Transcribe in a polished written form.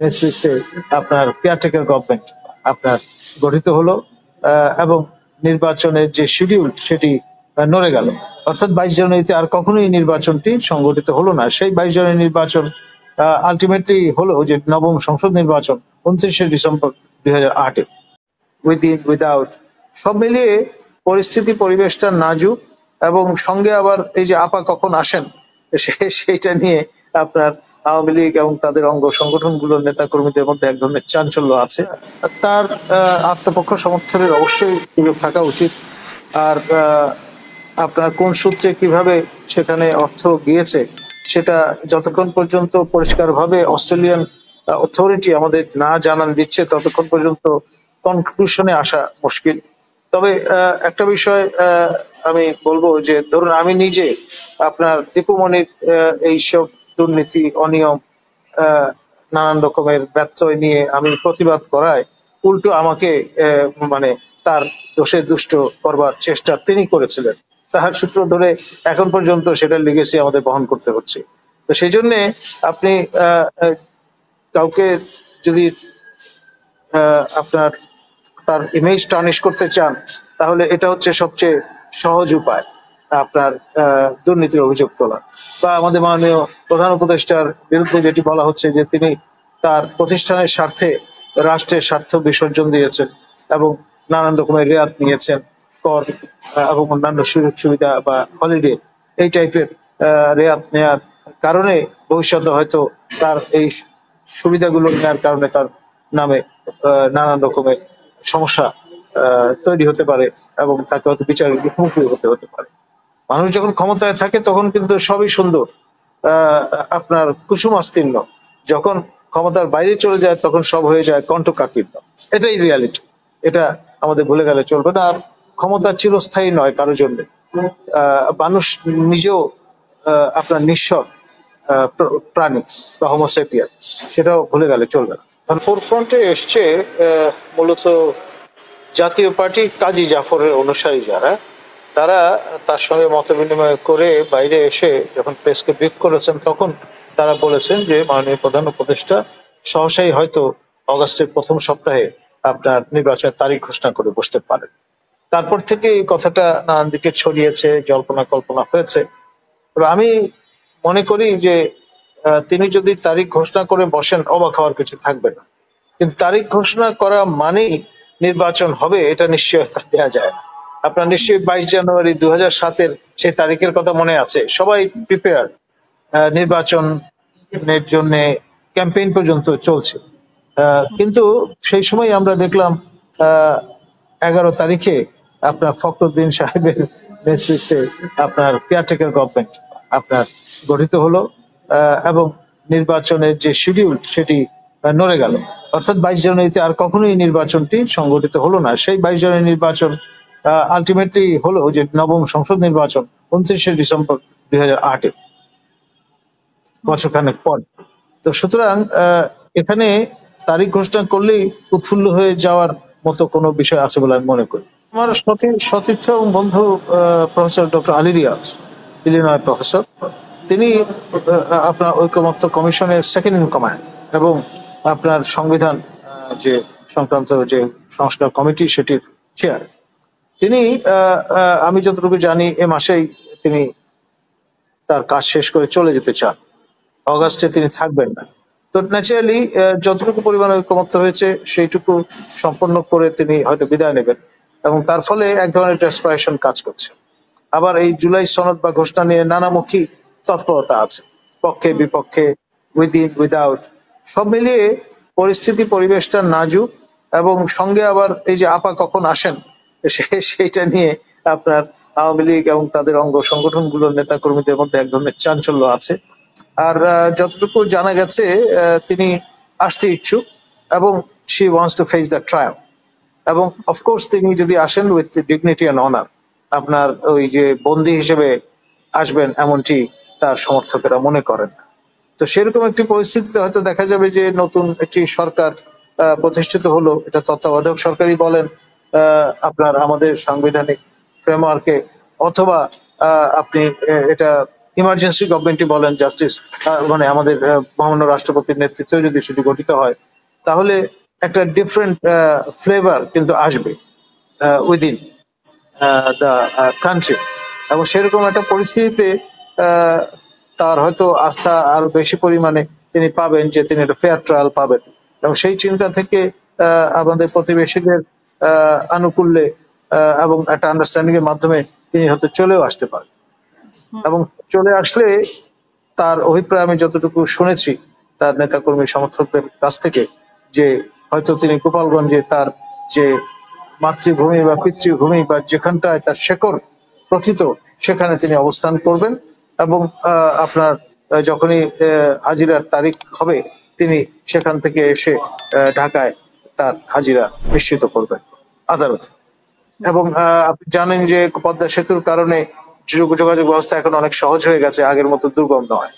নেতৃত্বে আপনার caretaker government আপনার গঠিত হলো এবং নির্বাচনের যে শিডিউল সেটি নড়ে গেল, অর্থাৎ 22 জানুয়ারিতে আর কখনোই নির্বাচনটি সংগঠিত হলো না। সেই 22 জানুয়ারি নির্বাচন আলটিমেটলি হলো যে নবম সংসদ নির্বাচন 29 ডিসেম্বর 2008-এ, উইদিন উইদাউট সব মিলিয়ে পরিস্থিতি পরিবেশটা নাজুক, এবং সঙ্গে আবার এই যে আপা কখন আসেন সেইটা নিয়ে আপনার আওয়ামী লীগ এবং তাদের অঙ্গ সংগঠনগুলোর নেতা কর্মীদের মধ্যে এক ধরনের চাঞ্চল্য আছে। তার আত্মপক্ষ সমর্থনের অবশ্যই সুযোগ থাকা উচিত। আর আপনার কোন সূত্রে কিভাবে সেখানে অর্থ গিয়েছে সেটা যতক্ষণ পর্যন্ত পরিষ্কারভাবে অস্ট্রেলিয়ান অথরিটি আমাদের না জানান দিচ্ছে ততক্ষণ পর্যন্ত কনক্লুশনে আসা মুশকিল। তবে একটা বিষয় আমি বলবো যে ধরুন আমি নিজে আপনার দীপুমণির এইসব দুর্নীতি অনিয়ম নানান রকমের ব্যত্যয় নিয়ে আমি প্রতিবাদ করায় উল্টো আমাকে মানে তার দোষে দুষ্ট করবার চেষ্টা তিনি করেছিলেন, তাহার সূত্র ধরে এখন পর্যন্ত সেটা লিগেসি আমাদের বহন করতে হচ্ছে। তো সেই জন্যে আপনি কাউকে যদি আপনার তার ইমেজ টার্নিশ করতে চান তাহলে এটা হচ্ছে সবচেয়ে সহজ উপায় আপনার দুর্নীতির অভিযোগ তোলা। বা আমাদের মাননীয় প্রধান উপদেষ্টার বিরুদ্ধে যেটি বলা হচ্ছে যে তিনি তার প্রতিষ্ঠানের স্বার্থে রাষ্ট্রের স্বার্থ বিসর্জন দিয়েছেন এবং নানান রকমের রেয়াত নিয়েছেন, কর এবং অন্যান্য সুযোগ সুবিধা বা হলিডে এই টাইপের রেয়াত নেয়ার কারণে ভবিষ্যতে হয়তো তার এই সুবিধাগুলো নেওয়ার কারণে তার নামে নানান রকমের সমস্যা তৈরি হতে পারে এবং তাকে হয়তো বিচারের মুখোমুখি হতে পারে। মানুষ যখন ক্ষমতায় থাকে তখন কিন্তু সবই সুন্দর, আপনার কুসুমাস্তীর্ণ। যখন ক্ষমতার বাইরে চলে যায় তখন সব হয়ে যায় কণ্টকাকীর্ণ। এটাই রিয়ালিটি, এটা আমাদের ভুলে গেলে চলবে না। আর ক্ষমতা চিরস্থায়ী নয় কারোর জন্য। মানুষ নিজেও আপনার নিঃস্ব প্রাণী বা হোমোসেপিয়ান, সেটাও ভুলে গেলে চলবে না। ফোরফ্রন্টে এসছে মূলত জাতীয় পার্টি কাজী জাফরের অনুসারী যারা, তারা তার সঙ্গে মত বিনিময় করে বাইরে এসে যখন প্রেসকে ব্রিফ করেছেন তখন তারা বলেছেন যে মাননীয় প্রধান উপদেষ্টা সহসাই হয়তো অগাস্টের প্রথম সপ্তাহে আপনার নির্বাচনের তারিখ ঘোষণা করে বসতে পারেন। তারপর থেকে এই কথাটা নানান দিকে ছড়িয়েছে, জল্পনা কল্পনা হয়েছে। তবে আমি মনে করি যে তিনি যদি তারিখ ঘোষণা করে বসেন অবাক হওয়ার কিছু থাকবে না, কিন্তু তারিখ ঘোষণা করা মানেই নির্বাচন হবে এটা নিশ্চয়তা দেওয়া যায় না। আপনার নিশ্চয়ই 22 জানুয়ারি 2007-এর সেই তারিখের কথা মনে আছে, সবাই প্রিপেয়ার, নির্বাচনের জন্য ক্যাম্পেইন পর্যন্ত চলছে। কিন্তু সেই সময় আমরা দেখলাম 11 তারিখে আপনার ফখরুদ্দিন সাহেবের নেতৃত্বে আপনার কেয়ারটেকার গভর্নমেন্ট আপনার গঠিত হলো এবং নির্বাচনের যে শিডিউল সেটি নড়ে গেল, অর্থাৎ 22 জানুয়ারিতে আর কখনোই নির্বাচনটি সংগঠিত হলো না। সেই 22 জানুয়ারি নির্বাচন আলটিমেটলি হলো যে নবম সংসদ নির্বাচন 29 ডিসেম্বর 2008-এ, বছরখানেক পর। তো সুতরাং এখানে তারিখ ঘোষণা করলেই উৎফুল্ল হয়ে যাওয়ার মতো কোনো বিষয় আছে বলে আমি মনে করি। আমার সতীর্থ এবং বন্ধু professor doctor Ali Riaz, Illinois professor, তিনি আপনার ঐকমত্য কমিশনের সেকেন্ড ইন কমান্ড এবং আপনার সংবিধান যে সংক্রান্ত যে সংস্কার কমিটি সেটির চেয়ার। তিনি আমি যতটুকু জানি এ মাসেই তিনি তার কাজ শেষ করে চলে যেতে চান, অগাস্টে তিনি থাকবেন না। তো ন্যাচারালি যতটুকু পরিমাণে ঐকমত্য হয়েছে সেইটুকু সম্পন্ন করে তিনি হয়তো বিদায় নেবেন, এবং তার ফলে এক ধরনের ডেসপারেশন কাজ করছে। আবার এই জুলাই সনদ বা ঘোষণা নিয়ে নানামুখী তৎপরতা আছে, পক্ষে বিপক্ষে, উইদিন উইদাউট সব মিলিয়ে পরিস্থিতি পরিবেশটা নাজুক, এবং সঙ্গে আবার এই যে আপা কখন আসেন সেইটা নিয়ে আপনার আওয়ামী লীগ এবং তাদের অঙ্গ সংগঠনগুলোর নেতা কর্মীদের মধ্যে এক ধরনের চাঞ্চল্য আছে। আর যতটুকু জানা গেছে তিনি আসতে ইচ্ছুক এবং she wants to face the trial, এবং অফকোর্স তিনি যদি আসেন উইথ ডিগনিটি অ্যান্ড অনার, আপনার ওই যে বন্দী হিসেবে আসবেন এমনটি তার সমর্থকেরা মনে করেন না। তো সেরকম একটি পরিস্থিতিতে হয়তো দেখা যাবে যে নতুন একটি সরকার প্রতিষ্ঠিত হলো, এটা তত্ত্বাবধায়ক সরকারই বলেন আপনার আমাদের সাংবিধানিক ফ্রেমওয়ার্কে, অথবা আপনি এটা ইমার্জেন্সি গভর্নমেন্টই বলেন, জাস্টিস মানে আমাদের মহামান্য রাষ্ট্রপতির নেতৃত্বে যদি সেটি গঠিত হয়, তাহলে একটা ডিফারেন্ট ফ্লেভার কিন্তু আসবে উইদিন দ্য কান্ট্রি। এবং সেরকম একটা পরিস্থিতিতে আহ, তার হয়তো আস্থা আরো বেশি পরিমাণে তিনি পাবেন, যে তিনি একটা ফেয়ার ট্রায়াল পাবেন। এবং সেই চিন্তা থেকে আমাদের প্রতিবেশীদের আনুকূল্যে এবং একটা আন্ডারস্ট্যান্ডিং এর মাধ্যমে তিনি হয়তো চলেও আসতে পারেন। এবং চলে আসলে তার অভিপ্রায় আমি যতটুকু শুনেছি তার নেতাকর্মী সমর্থকদের কাছ থেকে, যে হয়তো তিনি গোপালগঞ্জে তার যে মাতৃভূমি বা পিতৃভূমি বা যেখানটায় তার শেকড় প্রথিত, সেখানে তিনি অবস্থান করবেন। এবং আপনার যখনই হাজিরার তারিখ হবে, তিনি সেখান থেকে এসে ঢাকায় তার হাজিরা নিশ্চিত করবেন আদালতে। এবং আপনি জানেন যে পদ্মা সেতুর কারণে যোগাযোগ ব্যবস্থা এখন অনেক সহজ হয়ে গেছে, আগের মতো দুর্গম নয়।